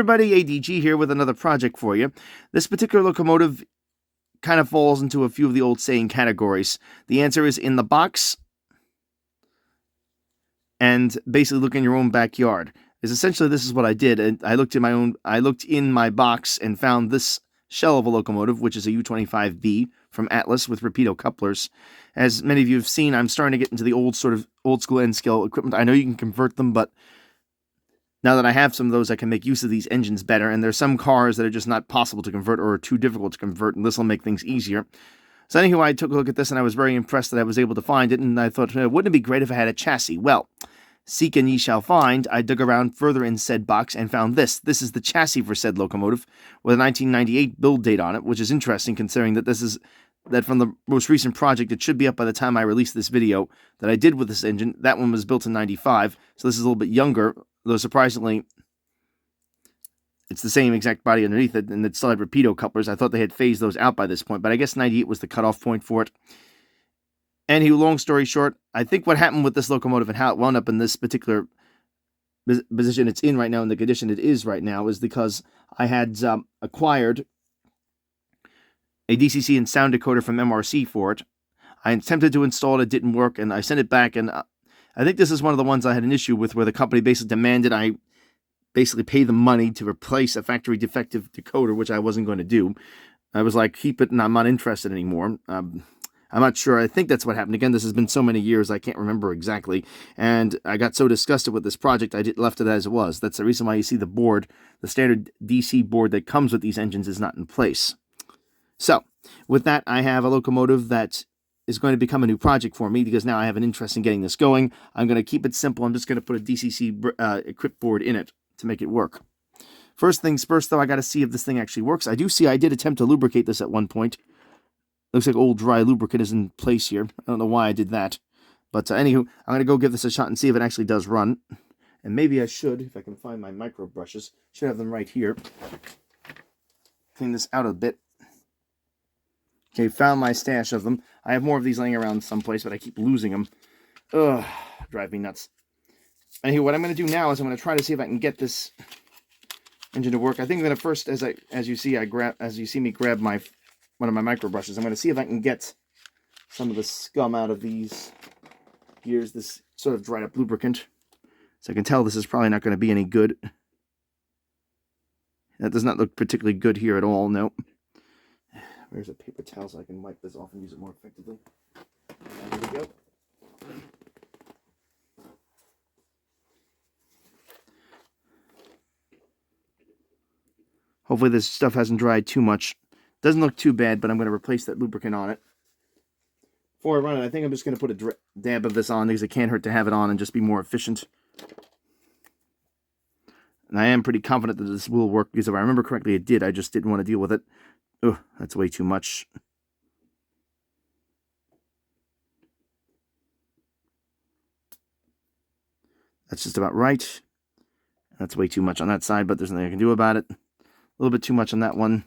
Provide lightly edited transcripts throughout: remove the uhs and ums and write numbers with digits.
everybody, ADG here with another project for you. This particular locomotive kind of falls into a few of the old saying categories. The answer is in the box, and basically look in your own backyard. Essentially this is what I did. And I looked in my box and found this shell of a locomotive, which is a u25b from Atlas with Rapido couplers. As many of you have seen, I'm starting to get into the old school end scale equipment. I know you can convert them, but now that I have some of those, I can make use of these engines better, and there's some cars that are just not possible to convert or are too difficult to convert, and this will make things easier. So anyway, I took a look at this, and I was very impressed that I was able to find it, and I thought, wouldn't it be great if I had a chassis? Well, seek and ye shall find. I dug around further in said box and found this. This is the chassis for said locomotive with a 1998 build date on it, which is interesting considering that from the most recent project, it should be up by the time I release this video, that I did with this engine. That one was built in 95, so this is a little bit younger, though surprisingly, it's the same exact body underneath it, and it still had Rapido couplers. I thought they had phased those out by this point, but I guess 98 was the cutoff point for it. Anywho, long story short, I think what happened with this locomotive and how it wound up in this particular position it's in right now, and the condition it is right now, is because I had acquired a DCC and sound decoder from MRC for it. I attempted to install it, it didn't work, and I sent it back, and I think this is one of the ones I had an issue with, where the company basically demanded I basically pay them money to replace a factory defective decoder, which I wasn't going to do. I was like, keep it, and I'm not interested anymore. I'm not sure. I think that's what happened. Again, this has been so many years, I can't remember exactly. And I got so disgusted with this project, I left it as it was. That's the reason why you see the board, the standard DC board that comes with these engines, is not in place. So, with that, I have a locomotive that is going to become a new project for me, because now I have an interest in getting this going. I'm going to keep it simple. I'm just going to put a DCC equipped board in it to make it work. First things first, though, I got to see if this thing actually works. I did attempt to lubricate this at one point. Looks like old dry lubricant is in place here. I don't know why I did that. But anywho, I'm going to go give this a shot and see if it actually does run. And maybe I should, if I can find my micro brushes. Should have them right here. Clean this out a bit. Okay, found my stash of them. I have more of these laying around someplace, but I keep losing them. Ugh, drive me nuts. Anyway, what I'm going to do now is I'm going to try to see if I can get this engine to work. I think I'm going to first, as you see me grab one of my micro brushes, I'm going to see if I can get some of the scum out of these gears, this sort of dried up lubricant. So I can tell this is probably not going to be any good. That does not look particularly good here at all, nope. Where's a paper towel so I can wipe this off and use it more effectively? There we go. Hopefully this stuff hasn't dried too much. Doesn't look too bad, but I'm going to replace that lubricant on it. Before I run it, I think I'm just going to put a dab of this on, because it can't hurt to have it on and just be more efficient. And I am pretty confident that this will work, because if I remember correctly, it did. I just didn't want to deal with it. Oh, that's way too much. That's just about right. That's way too much on that side, but there's nothing I can do about it. A little bit too much on that one.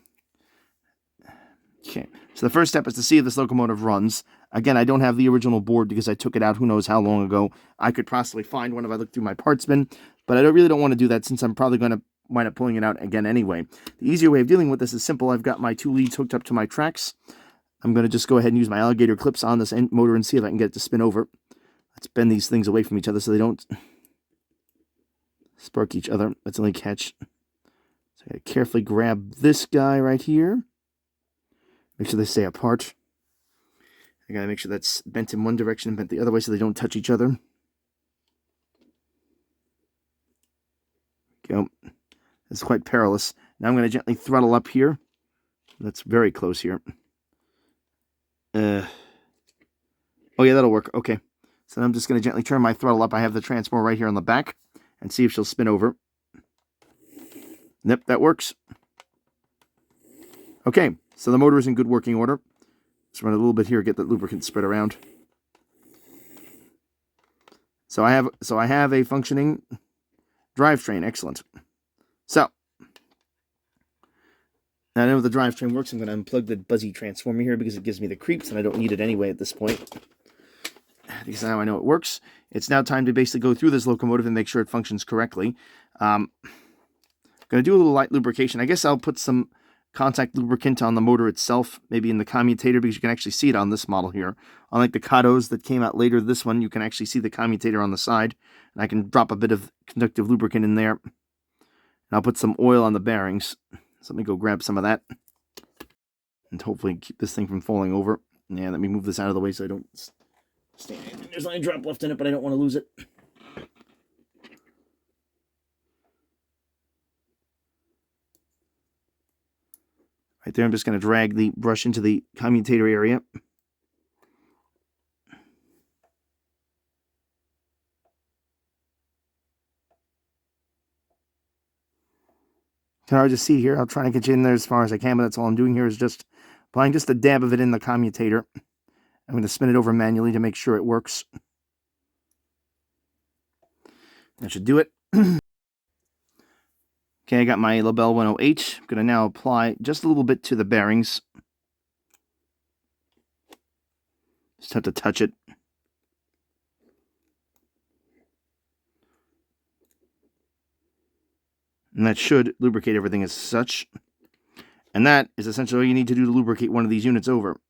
Okay, so the first step is to see if this locomotive runs. Again, I don't have the original board because I took it out who knows how long ago. I could possibly find one if I look through my parts bin, but I really don't want to do that, since I'm probably going to wind up pulling it out again anyway. The easier way of dealing with this is simple. I've got my two leads hooked up to my tracks. I'm going to just go ahead and use my alligator clips on this motor and see if I can get it to spin over. Let's bend these things away from each other so they don't spark each other. That's the only catch. So I got to carefully grab this guy right here. Make sure they stay apart. I got to make sure that's bent in one direction and bent the other way so they don't touch each other. Go. It's quite perilous. Now I'm going to gently throttle up here. That's very close here. Oh yeah, that'll work. Okay. So I'm just going to gently turn my throttle up. I have the transformer right here on the back, and see if she'll spin over. Yep, that works. Okay, so the motor is in good working order. Let's run a little bit here, get that lubricant spread around. So I have a functioning drivetrain. Excellent. So now I know the drivetrain works. I'm going to unplug the buzzy transformer here because it gives me the creeps, and I don't need it anyway at this point. Because now I know it works. It's now time to basically go through this locomotive and make sure it functions correctly. going to do a little light lubrication. I guess I'll put some contact lubricant on the motor itself, maybe in the commutator, because you can actually see it on this model here. Unlike the Katos that came out later, this one, you can actually see the commutator on the side. And I can drop a bit of conductive lubricant in there. And I'll put some oil on the bearings. So let me go grab some of that. And hopefully keep this thing from falling over. Yeah, let me move this out of the way so I don't stand it. There's only a drop left in it, but I don't want to lose it. Right there, I'm just going to drag the brush into the commutator area. Can I just see here? I'll try to get you in there as far as I can, but that's all I'm doing here is just applying just a dab of it in the commutator. I'm going to spin it over manually to make sure it works. That should do it. Okay, I got my Label 108. I'm going to now apply just a little bit to the bearings. Just have to touch it. And that should lubricate everything as such. And that is essentially all you need to do to lubricate one of these units over.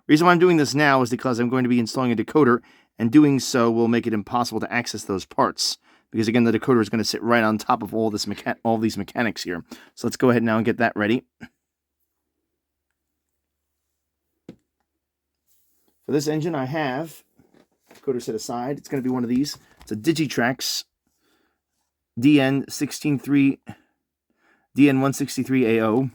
Reason why I'm doing this now is because I'm going to be installing a decoder, and doing so will make it impossible to access those parts. Because again, the decoder is going to sit right on top of all these mechanics here. So let's go ahead now and get that ready. For this engine, I have decoder set aside. It's going to be one of these. It's a Digitrax DN163AO.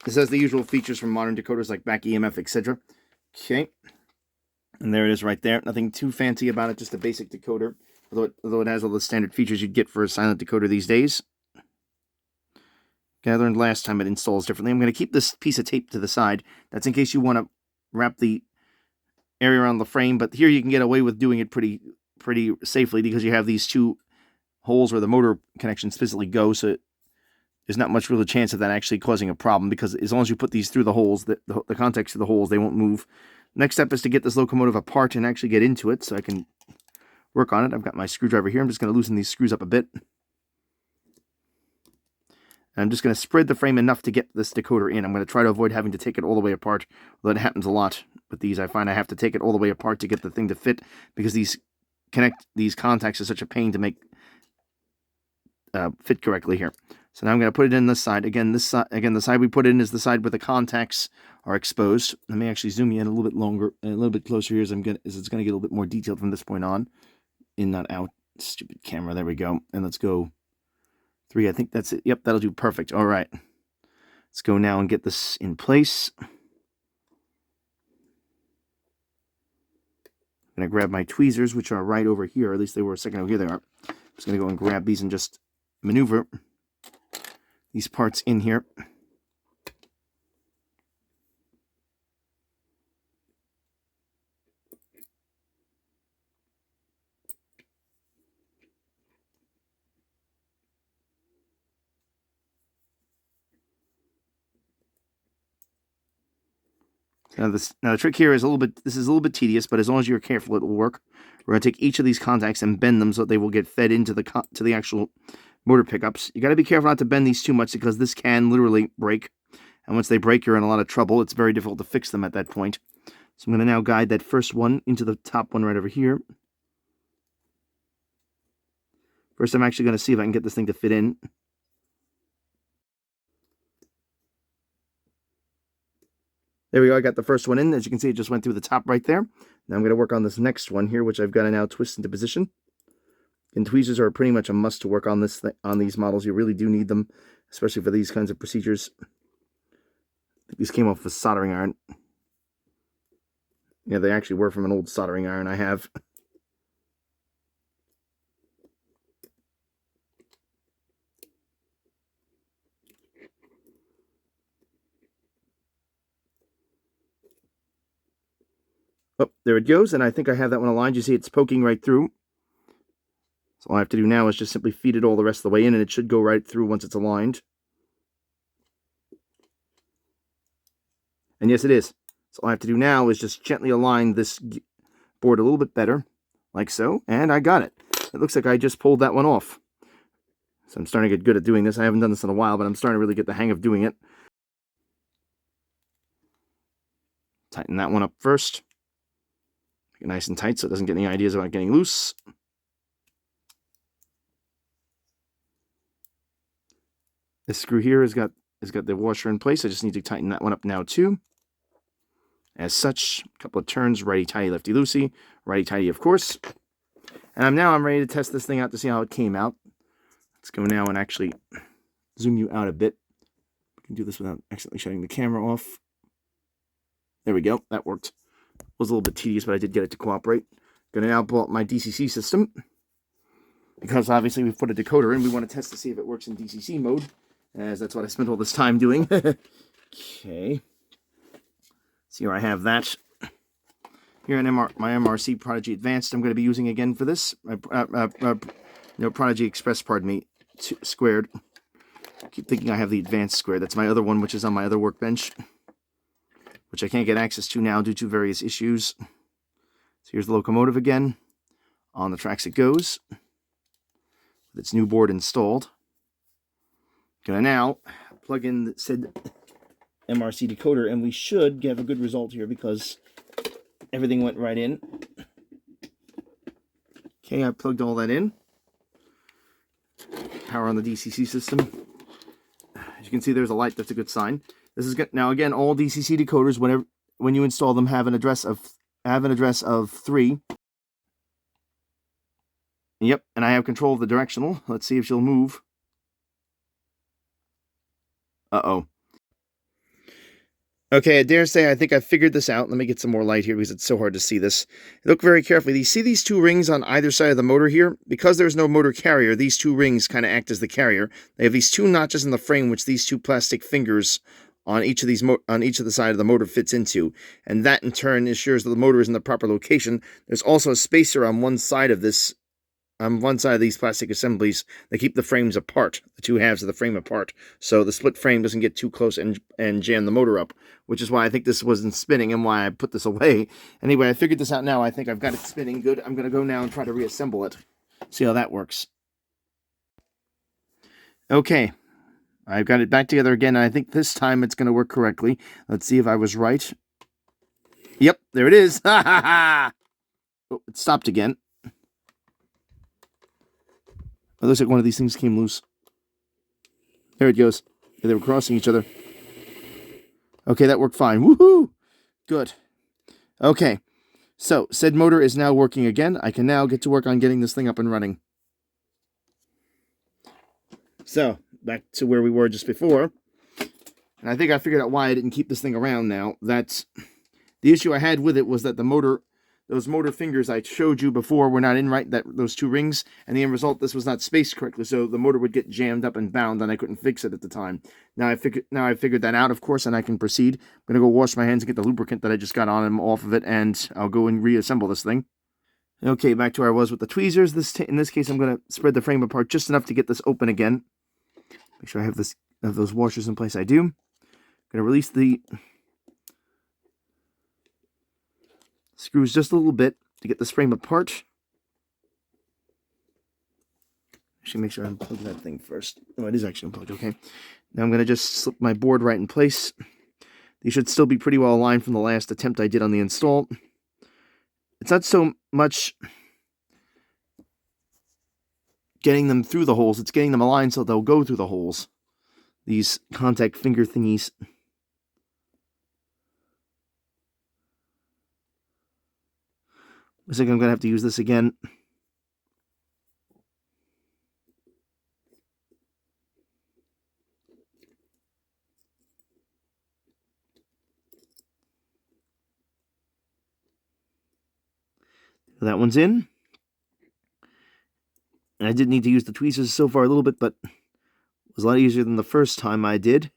This has the usual features from modern decoders like back EMF, etc. Okay. And there it is right there. Nothing too fancy about it, just a basic decoder. Although it has all the standard features you'd get for a silent decoder these days. Okay, I learned last time it installs differently. I'm going to keep this piece of tape to the side. That's in case you want to wrap the area around the frame. But here you can get away with doing it pretty safely because you have these two holes where the motor connections physically go. So there's not much real chance of that actually causing a problem, because as long as you put these through the holes, the contacts through the holes, they won't move. Next step is to get this locomotive apart and actually get into it so I can work on it. I've got my screwdriver here. I'm just going to loosen these screws up a bit. And I'm just going to spread the frame enough to get this decoder in. I'm going to try to avoid having to take it all the way apart, although it happens a lot with these. I find I have to take it all the way apart to get the thing to fit, because these contacts are such a pain to make fit correctly here. So now I'm going to put it in this side. Again, the side we put in is the side where the contacts are exposed. Let me actually zoom you in a little bit longer, a little bit closer here, as it's going to get a little bit more detailed from this point on. In, not out. Stupid camera. There we go. And let's go 3. I think that's it. Yep, that'll do perfect. All right. Let's go now and get this in place. I'm going to grab my tweezers, which are right over here. At least they were a second ago. Here they are. I'm just going to go and grab these and just maneuver these parts in here. Now the trick here is this is a little bit tedious, but as long as you're careful, it will work. We're going to take each of these contacts and bend them so that they will get fed into the actual motor pickups. You got to be careful not to bend these too much, because this can literally break. And once they break, you're in a lot of trouble. It's very difficult to fix them at that point. So I'm going to now guide that first one into the top one right over here. First, I'm actually going to see if I can get this thing to fit in. There we go, I got the first one in. As you can see, it just went through the top right there. Now I'm going to work on this next one here, which I've got to now twist into position. And tweezers are pretty much a must to work on these models. You really do need them, especially for these kinds of procedures. I think these came off of a soldering iron. Yeah, they actually were from an old soldering iron I have. Oh, there it goes, and I think I have that one aligned. You see it's poking right through. So all I have to do now is just simply feed it all the rest of the way in, and it should go right through once it's aligned. And yes, it is. So all I have to do now is just gently align this board a little bit better, like so, and I got it. It looks like I just pulled that one off. So I'm starting to get good at doing this. I haven't done this in a while, but I'm starting to really get the hang of doing it. Tighten that one up first. Make it nice and tight so it doesn't get any ideas about getting loose. This screw here has got the washer in place. I just need to tighten that one up now too. As such, a couple of turns, righty-tighty, lefty-loosey. Righty-tighty, of course. And I'm ready to test this thing out to see how it came out. Let's go now and actually zoom you out a bit. We can do this without accidentally shutting the camera off. There we go. That worked. It was a little bit tedious, but I did get it to cooperate. Going to now pull up my DCC system. Because obviously we've put a decoder in. We want to test to see if it works in DCC mode, as that's what I spent all this time doing. Okay. See here I have that. Here in my MRC Prodigy Advanced, I'm going to be using again for this. Prodigy Express, pardon me, squared. I keep thinking I have the Advanced squared. That's my other one, which is on my other workbench, which I can't get access to now due to various issues. So here's the locomotive again. On the tracks it goes, with its new board installed. Gonna now plug in said MRC decoder, and we should have a good result here because everything went right in. Okay, I plugged all that in. Power on the DCC system. As you can see, there's a light. That's a good sign. This is good. Now again, all DCC decoders, when you install them, have an address of 3. Yep, and I have control of the directional. Let's see if she'll move. Uh-oh. Okay, I dare say I think I figured this out. Let me get some more light here because it's so hard to see this. Look very carefully. You see these 2 rings on either side of the motor here? Because there's no motor carrier, these 2 rings kind of act as the carrier. They have these 2 notches in the frame, which these 2 plastic fingers on each of the side of the motor fits into, and that in turn ensures that the motor is in the proper location. There's also a spacer on one side of this. On one side of these plastic assemblies, they keep the frames apart, the 2 halves of the frame apart, so the split frame doesn't get too close and jam the motor up, which is why I think this wasn't spinning and why I put this away. Anyway, I figured this out now. I think I've got it spinning good. I'm going to go now and try to reassemble it. See how that works. Okay, I've got it back together again, and I think this time it's going to work correctly. Let's see if I was right. Yep, there it is. Ha ha ha! Oh, it stopped again. It looks like one of these things came loose. There it goes. They were crossing each other. Okay, that worked fine. Woohoo! Good. Okay, so said motor is now working again. I can now get to work on getting this thing up and running. So, back to where we were just before. And I think I figured out why I didn't keep this thing around now. That's the issue I had with it was that the motor... Those motor fingers I showed you before were not in right, those 2 rings, and the end result, this was not spaced correctly, so the motor would get jammed up and bound, and I couldn't fix it at the time. Now I figured that out, of course, and I can proceed. I'm going to go wash my hands and get the lubricant that I just got on them off of it, and I'll go and reassemble this thing. Okay, back to where I was with the tweezers. In this case, I'm going to spread the frame apart just enough to get this open again. Make sure I have those washers in place. I do. I'm going to release the screws just a little bit to get this frame apart. Actually, make sure I unplug that thing first. Oh, it is actually unplugged. Okay. Now I'm going to just slip my board right in place. These should still be pretty well aligned from the last attempt I did on the install. It's not so much getting them through the holes, it's getting them aligned so they'll go through the holes. These contact finger thingies. Looks like I'm going to have to use this again. That one's in. And I did need to use the tweezers so far a little bit, but it was a lot easier than the first time I did.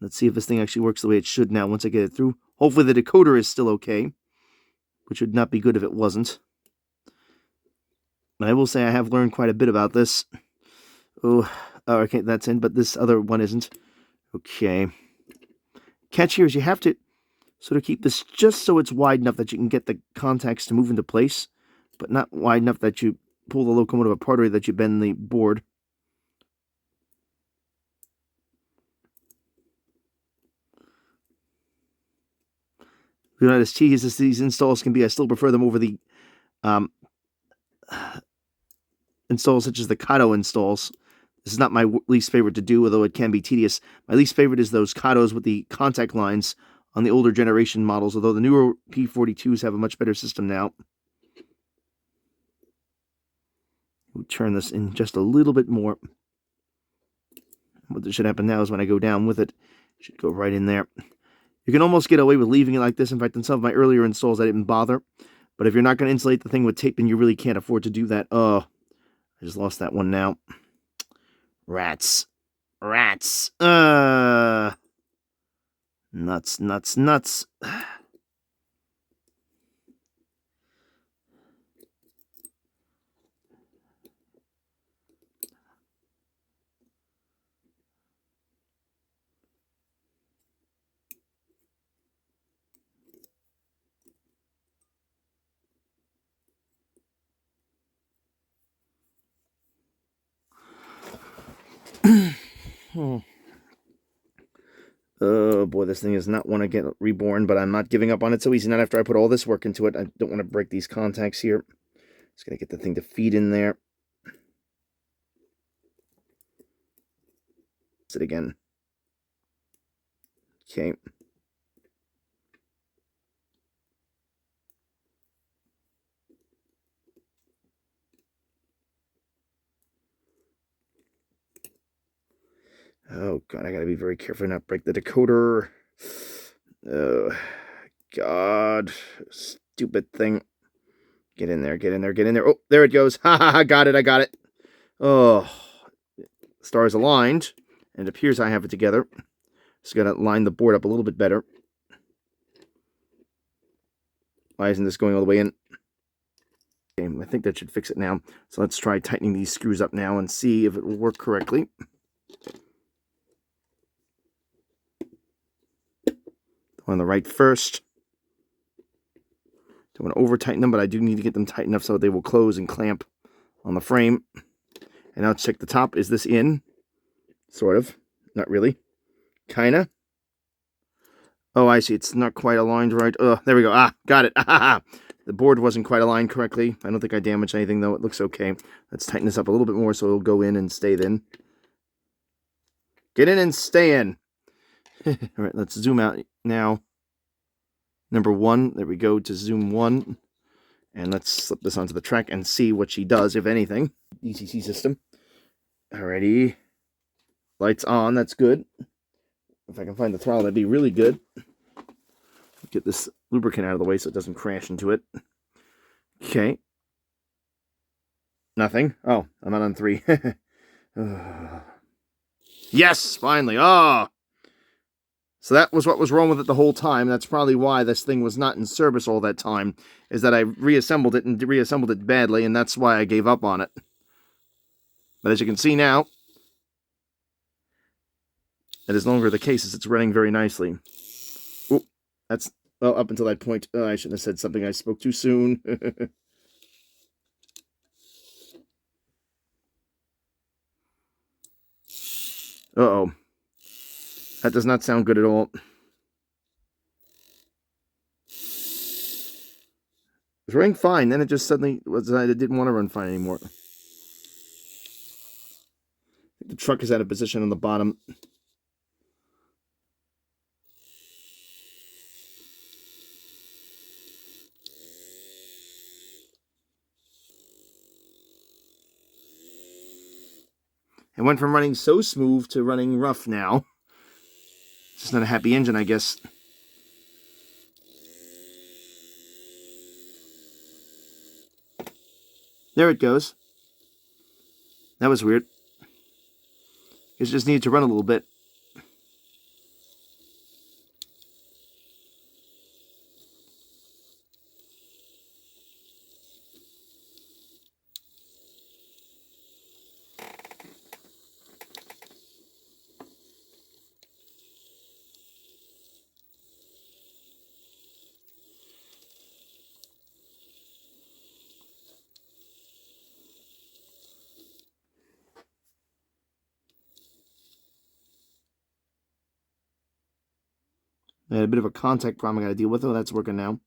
Let's see if this thing actually works the way it should now once I get it through. Hopefully the decoder is still okay, which would not be good if it wasn't. I will say I have learned quite a bit about this. Oh, okay, that's in, but this other one isn't. Okay. Catch here is you have to sort of keep this just so it's wide enough that you can get the contacts to move into place, but not wide enough that you pull the locomotive apart or that you bend the board. You know, as tedious as these installs can be, I still prefer them over the installs such as the Kato installs. This is not my least favorite to do, although it can be tedious. My least favorite is those Katos with the contact lines on the older generation models, although the newer P42s have a much better system now. We'll turn this in just a little bit more. What should happen now is when I go down with it, it should go right in there. You can almost get away with leaving it like this. In fact, in some of my earlier installs, I didn't bother. But if you're not going to insulate the thing with tape, then you really can't afford to do that. Oh, I just lost that one now. Rats. Rats. Nuts, nuts, nuts. Oh boy, this thing does not want to get reborn, but I'm not giving up on it so easy. Not after I put all this work into it. I don't want to break these contacts here. Just going to get the thing to feed in there. It again. Okay. Oh god, I gotta be very careful not break the decoder. Oh god, stupid thing. Get in there, get in there, get in there. Oh, there it goes. Ha ha ha, got it, I got it. Oh, stars aligned, and it appears I have it together. Just gotta line the board up a little bit better. Why isn't this going all the way in? Okay, I think that should fix it now. So let's try tightening these screws up now and see if it will work correctly. On the right first. Don't want to over tighten them, but I do need to get them tight enough so they will close and clamp on the frame. And now let's check the top. Is this in? Sort of. Not really. Kinda. Oh, I see. It's not quite aligned right. Oh, there we go. Ah, got it. The board wasn't quite aligned correctly. I don't think I damaged anything, though. It looks okay. Let's tighten this up a little bit more so it'll go in and stay in. Get in and stay in. All right, let's zoom out now. Number 1. There we go to zoom 1. And let's slip this onto the track and see what she does, if anything. DCC system. Alrighty. Lights on. That's good. If I can find the throttle, that'd be really good. Get this lubricant out of the way so it doesn't crash into it. Okay. Nothing. Oh, I'm not on 3. Yes, finally. Oh! So that was what was wrong with it the whole time. That's probably why this thing was not in service all that time, is that I reassembled it and reassembled it badly, and that's why I gave up on it. But as you can see now, that is no longer the case, as it's running very nicely. Oop, that's, well, up until that point, I shouldn't have said something. I spoke too soon. Uh-oh. That does not sound good at all. It was running fine, then it just suddenly decided it didn't want to run fine anymore. The truck is out of position on the bottom. It went from running so smooth to running rough now. It's just not a happy engine, I guess. There it goes. That was weird. It just needed to run a little bit. I had a bit of a contact problem I got to deal with. Oh, that's working now.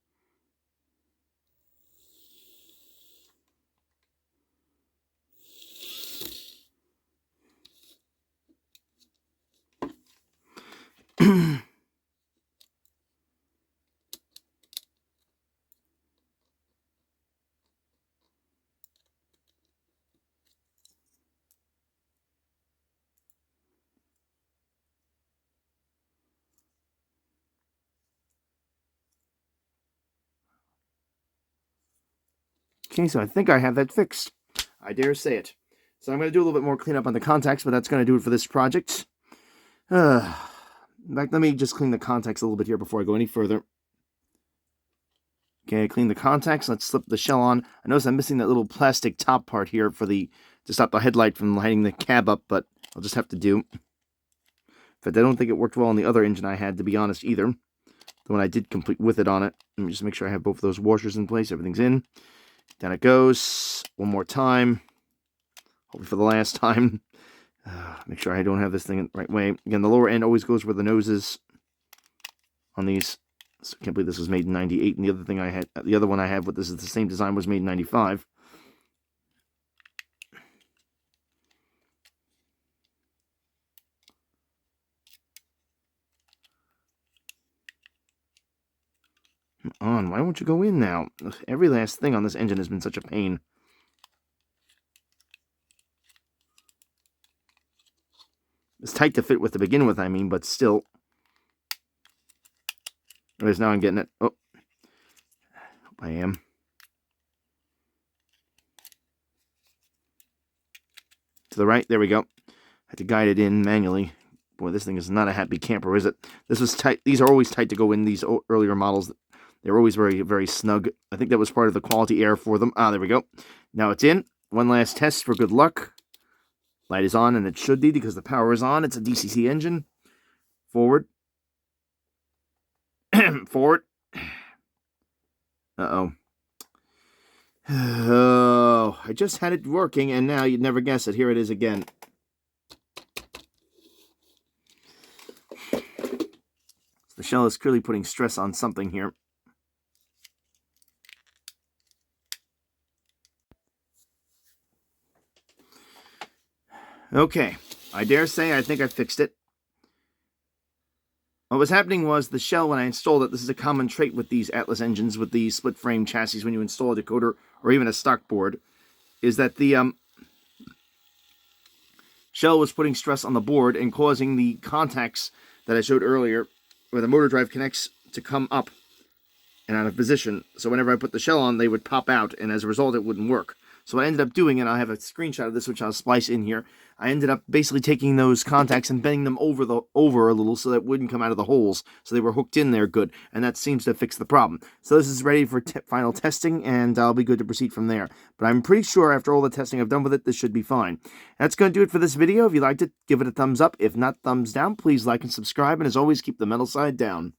Okay, so I think I have that fixed. I dare say it. So I'm going to do a little bit more cleanup on the contacts, but that's going to do it for this project. In fact, let me just clean the contacts a little bit here before I go any further. Okay, clean the contacts. Let's slip the shell on. I notice I'm missing that little plastic top part here for to stop the headlight from lighting the cab up, but I'll just have to do. In fact, I don't think it worked well on the other engine I had, to be honest, either. The one I did complete with it on it. Let me just make sure I have both of those washers in place. Everything's in. Down it goes. One more time. Hopefully for the last time. Make sure I don't have this thing the right way. Again, the lower end always goes where the nose is on these. So I can't believe this was made in 98. And the other thing I had, the other one I have with this is the same design, was made in 95. Come on, why won't you go in now? Every last thing on this engine has been such a pain. It's tight to fit with to begin with, I mean, but still. Anyways, now I'm getting it. Oh, hope I am. To the right, there we go. Had to guide it in manually. Boy, this thing is not a happy camper, is it? This was tight. These are always tight to go in, these earlier models. They're always very, very snug. I think that was part of the quality air for them. Ah, there we go. Now it's in. One last test for good luck. Light is on, and it should be because the power is on. It's a DCC engine. Forward. Forward. Uh-oh. Oh, I just had it working, and now you'd never guess it. Here it is again. The shell is clearly putting stress on something here. Okay, I dare say I think I fixed it. What was happening was the shell, when I installed it, this is a common trait with these Atlas engines, with the split frame chassis when you install a decoder or even a stock board, is that the shell was putting stress on the board and causing the contacts that I showed earlier, where the motor drive connects, to come up and out of position. So whenever I put the shell on, they would pop out, and as a result, it wouldn't work. So what I ended up doing, and I have a screenshot of this, which I'll splice in here, I ended up basically taking those contacts and bending them over a little so that it wouldn't come out of the holes. So they were hooked in there good, and that seems to fix the problem. So this is ready for final testing, and I'll be good to proceed from there. But I'm pretty sure after all the testing I've done with it, this should be fine. That's going to do it for this video. If you liked it, give it a thumbs up. If not, thumbs down. Please like and subscribe, and as always, keep the metal side down.